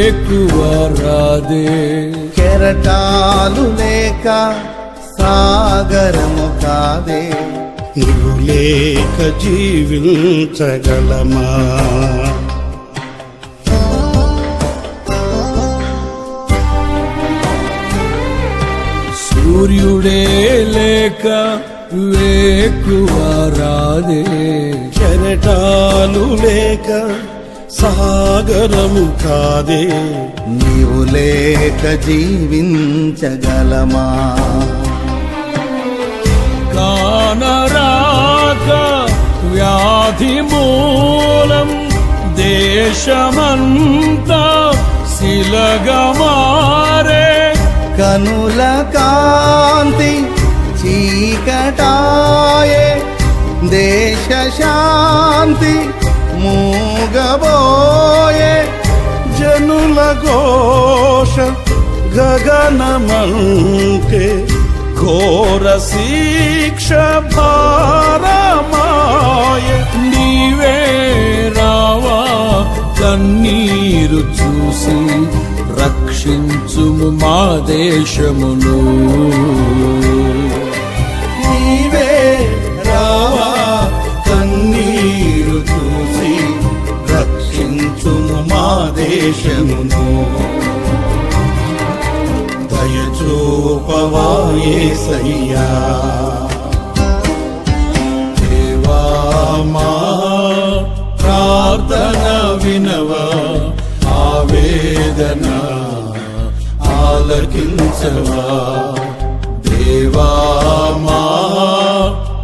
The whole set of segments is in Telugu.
వేకువ రాదే. కెరటాలు లేక సాగరము కాదే. నీవు లేక జీవించగలమా? సూర్యుడే లేక వేకువ రాదే. కెరటాలు లేక సాగరము కాదే. నీవు లేక జీవించగలమా? కానరాక వ్యాధి మూలం దేశమంతా శిలగా మారే. కనుల కాంతి చీకటాయే. దేశ శాంతి మూగబోయే. జనుల ఘోష గగనమంటే ఘోర శిక్ష భారమాయ. నీవే రావా కన్నీరు చూసి రక్షించుము మా దేశమును. నీవే రావా కన్నీరు చూసి రక్షించుము మా దేశమును. దయచూపవా యేసయ్యా. దేవా మా ప్రార్థన వినవా. ఆవేదన ఆలకించవా. దేవా మా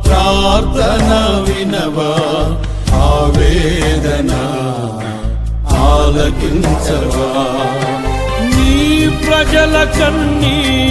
ప్రార్థన వినవా. ఆవేదన ఆలకించవా. నీ ప్రజల కన్నీరు